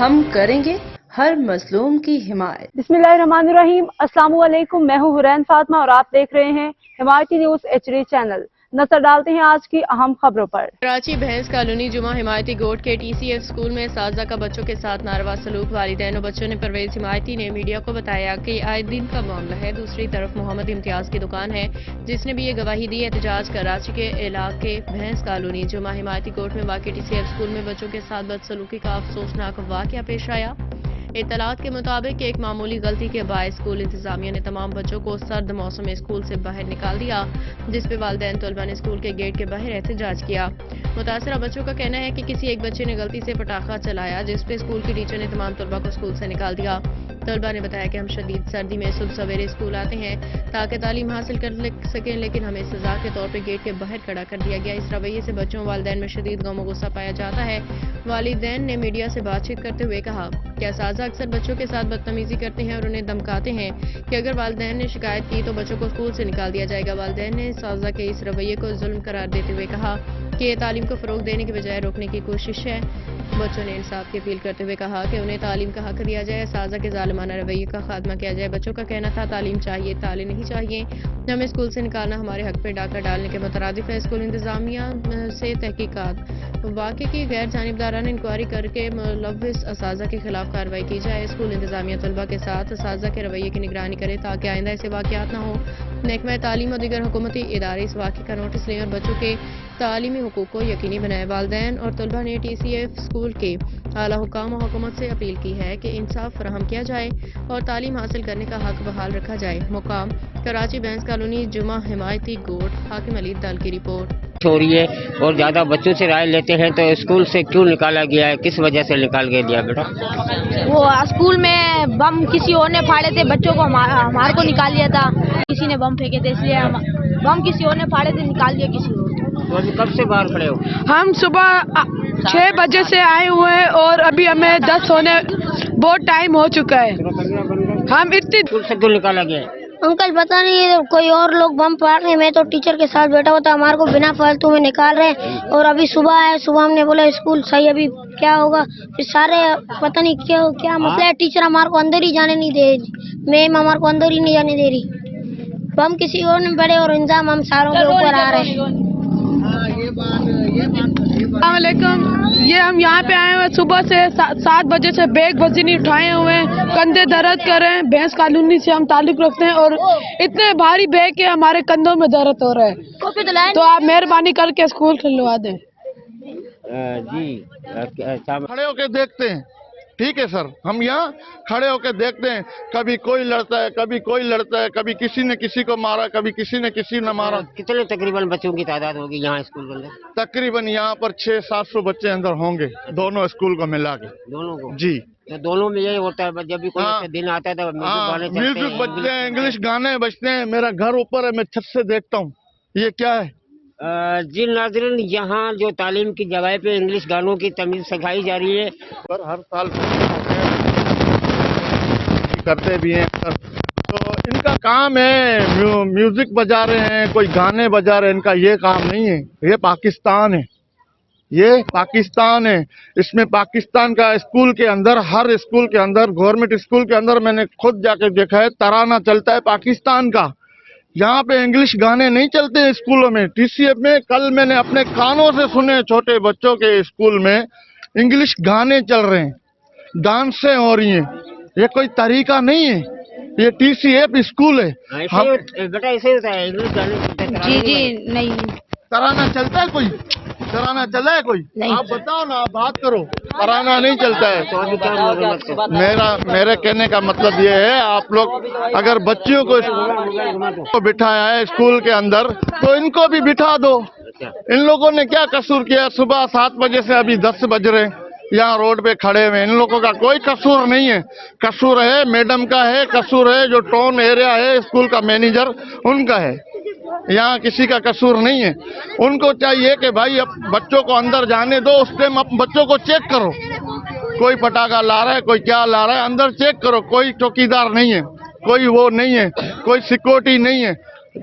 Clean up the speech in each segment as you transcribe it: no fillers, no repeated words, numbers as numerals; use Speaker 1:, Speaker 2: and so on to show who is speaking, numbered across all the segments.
Speaker 1: हम करेंगे हर मजलूम की हिमायत।
Speaker 2: बिस्मिल्लाहिर्रहमानिर्रहीम। अस्सलाम वालेकुम। मैं हूँ हुरैन फातिमा और आप देख रहे हैं हिमायती न्यूज HD चैनल। नजर डालते हैं आज की अहम खबरों पर।
Speaker 3: कराची भैंस कॉलोनी जुमा हिमायती गोट के TCF स्कूल में साजा का बच्चों के साथ नारवा सलूक। वालिदैन और बच्चों ने परवेज हिमायती ने मीडिया को बताया कि आए दिन का मामला है। दूसरी तरफ मोहम्मद इम्तियाज की दुकान है जिसने भी ये गवाही दी। एहतजाज कराची के इलाके भैंस कॉलोनी जुमा हिमायती गोट में वाक़ TCF स्कूल में बच्चों के साथ बदसलूकी का अफसोसनाक वाक़या पेश आया। इत्तलात के मुताबिक एक मामूली गलती के बायस स्कूल इंतजामिया ने तमाम बच्चों को सर्द मौसम में स्कूल से बाहर निकाल दिया, जिस पे वालिदैन तलबा ने स्कूल के गेट के बाहर एहतजाज किया। मुतासरा बच्चों का कहना है कि किसी एक बच्चे ने गलती से पटाखा चलाया, जिस पे स्कूल की टीचर ने तमाम तलबा को स्कूल से निकाल दिया। तलबा ने बताया कि हम शदीद सर्दी में सुबह सवेरे स्कूल आते हैं ताकि तालीम हासिल कर सकें, लेकिन हमें सजा के तौर पर गेट के बाहर खड़ा कर दिया गया। इस रवैये से बच्चों वालिदैन में शदीद गम गुस्सा पाया जाता है। वालिदैन ने मीडिया से बातचीत करते हुए कहा कि असातिज़ा अक्सर बच्चों के साथ बदतमीजी करते हैं और उन्हें धमकाते हैं कि अगर वालिदैन ने शिकायत की तो बच्चों को स्कूल से निकाल दिया जाएगा। वालिदैन ने असातिज़ा के इस रवैये को जुल्म करार देते हुए कहा कि ये तालीम को फ़रोग देने की बजाय रोकने की कोशिश है। बच्चों ने इंसाफ की अपील करते हुए कहा कि उन्हें तालीम का हक दिया जाए, असातिज़ा के ज़ालिमाना रवैये का खात्मा किया जाए। बच्चों का कहना था तालीम चाहिए, ताले नहीं चाहिए। हमें स्कूल से निकालना हमारे हक पे डाका डालने के मुतरादिफ है। स्कूल इंतजामिया से तहकीकात वाक़े की गैर जानिबदाराना इंक्वायरी करके मुलव्विस असातिज़ा के खिलाफ कार्रवाई की जाए। स्कूल इंतजामिया तलबा के साथ असातिज़ा के रवैये की निगरानी करे ताकि आइंदा ऐसे वाक़यात न हो। महकमा तालीम और दीगर हुकूमती इदारे इस वाक़े का नोटिस लें और बच्चों के तालीमी हुकूक को यकीनी बनाए। वालिदैन और तलबा ने TCF स्कूल के आला हुकाम और हुकूमत से अपील की है कि इंसाफ फराहम किया जाए और तालीम हासिल करने का हक बहाल रखा जाए। मुकाम कराची भैंस कॉलोनी जुमा हिमायती गोट। हाकिम अली दल की रिपोर्ट।
Speaker 4: हो रही है और ज्यादा बच्चों से राय लेते हैं तो स्कूल से क्यों निकाला गया है, किस वजह से निकाल के दिया बेटा?
Speaker 5: वो स्कूल में बम किसी और ने फाड़े थे, बच्चों को हमारे को निकाल लिया था। किसी ने बम फेंके थे इसलिए बम किसी और ने फाड़े थे, निकाल दिया किसी और।
Speaker 4: तो अभी कब से बाहर खड़े हो?
Speaker 6: हम सुबह 6 बजे से आए हुए हैं और अभी हमें 10 होने बहुत टाइम हो चुका है। हम इतनी
Speaker 4: स्कूल से क्यों निकाला गया है?
Speaker 7: अंकल पता नहीं कोई और लोग बम फाड़ रहे हैं, मैं तो टीचर के साथ बैठा हुआ था, हमारे को बिना फालतू में निकाल रहे हैं। और अभी सुबह है, सुबह हमने बोला स्कूल सही, अभी क्या होगा फिर सारे पता नहीं क्या मसला है। टीचर हमारे को अंदर ही जाने नहीं दे रही, मैम हमारे को अंदर ही नहीं जाने दे रही। बम किसी और ने बड़े और इंजाम हम सारों के ऊपर आ रहे हैं।
Speaker 6: ये हम यहाँ पे आए हुए सुबह से 7 बजे से बैग वजन नहीं उठाए हुए हैं, कंधे दर्द कर रहे हैं। भैंस कॉलोनी से हम ताल्लुक रखते हैं और इतने भारी बैग के हमारे कंधों में दर्द हो रहा है, तो आप मेहरबानी करके स्कूल खुलवा दें।
Speaker 4: जी
Speaker 8: खड़े होके देखते हैं, ठीक है सर, हम यहाँ खड़े होकर देखते हैं। कभी कोई लड़ता है, कभी कोई लड़ता है, कभी किसी ने किसी को मारा, कभी किसी ने किसी ने मारा।
Speaker 4: कितने तकरीबन बच्चों की तादाद होगी यहाँ स्कूल के अंदर?
Speaker 8: तकरीबन यहाँ पर 600-700 बच्चे अंदर होंगे, दोनों स्कूल को मिला के।
Speaker 4: दोनों को?
Speaker 8: जी।
Speaker 4: तो दोनों में यही होता है, जब भी कोई अच्छा दिन आता है तो
Speaker 8: म्यूजिक बजते हैं, इंग्लिश गाने बजते हैं। मेरा घर ऊपर है, मैं छत से देखता हूँ। ये क्या है?
Speaker 4: जी नाज़रीन, यहाँ जो तालीम की जगह पे इंग्लिश गानों की तमीज़ सिखाई जा रही है,
Speaker 8: पर हर साल करते भी हैं। तो इनका काम है म्यूजिक बजा रहे हैं, कोई गाने बजा रहे हैं, इनका ये काम नहीं है। ये पाकिस्तान है, ये पाकिस्तान है। इसमें पाकिस्तान का स्कूल के अंदर, हर स्कूल के अंदर, गवर्नमेंट स्कूल के अंदर मैंने खुद जाके देखा है, तराना चलता है पाकिस्तान का। यहाँ पे इंग्लिश गाने नहीं चलते हैं स्कूलों में। TCF में कल मैंने अपने कानों से सुने, छोटे बच्चों के स्कूल में इंग्लिश गाने चल रहे हैं, डांसें हो रही हैं। ये कोई तरीका नहीं है, ये TCF स्कूल है।
Speaker 4: बेटा ऐसे होता है इंग्लिश गाने?
Speaker 5: जी नहीं।
Speaker 8: तराना चलता है कोई? तराना चला है कोई? आप बताओ ना, आप बात करो। तराना नहीं चलता है। तो मेरे कहने का मतलब ये है, आप लोग अगर बच्चियों को बिठाया है स्कूल के अंदर तो इनको भी बिठा दो। इन लोगों ने क्या कसूर किया? सुबह 7 बजे से अभी 10 बज रहे यहाँ रोड पे खड़े हुए। इन लोगों का कोई कसूर नहीं है। कसूर है मैडम का है, कसूर है जो टाउन एरिया है स्कूल का मैनेजर, उनका है। यहाँ किसी का कसूर नहीं है। उनको चाहिए कि भाई अब बच्चों को अंदर जाने दो, उस टाइम बच्चों को चेक करो। कोई पटाखा ला रहा है, कोई क्या ला रहा है, अंदर चेक करो। कोई चौकीदार नहीं है, कोई वो नहीं है, कोई सिक्योरिटी नहीं है।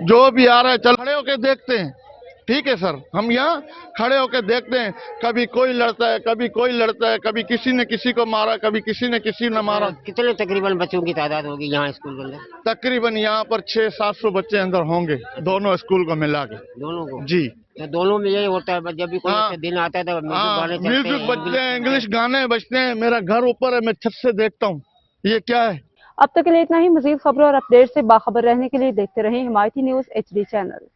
Speaker 8: जो भी आ रहा है चल खड़े होके देखते हैं, ठीक है सर, हम यहाँ खड़े होकर देखते हैं, कभी कोई लड़ता है, कभी कोई लड़ता है, कभी किसी ने किसी को मारा, कभी किसी ने किसी ने मारा।
Speaker 4: कितने तकरीबन बच्चों की तादाद होगी यहाँ स्कूल के अंदर?
Speaker 8: तकरीबन यहाँ पर 600-700 बच्चे अंदर होंगे, दोनों स्कूल को मिला के।
Speaker 4: दोनों को
Speaker 8: जी,
Speaker 4: तो दोनों में यही होता है, जब भी कोई
Speaker 8: हाँ।
Speaker 4: अच्छा दिन आता है तो
Speaker 8: म्यूजिक बजते हैं, इंग्लिश गाने बजते हैं। मेरा घर ऊपर है, मैं छत से देखता हूँ ये क्या है।
Speaker 2: अब तक के लिए इतना ही। मजीद खबरों और अपडेट से बाखबर रहने के लिए देखते रहें हिमायती न्यूज HD चैनल।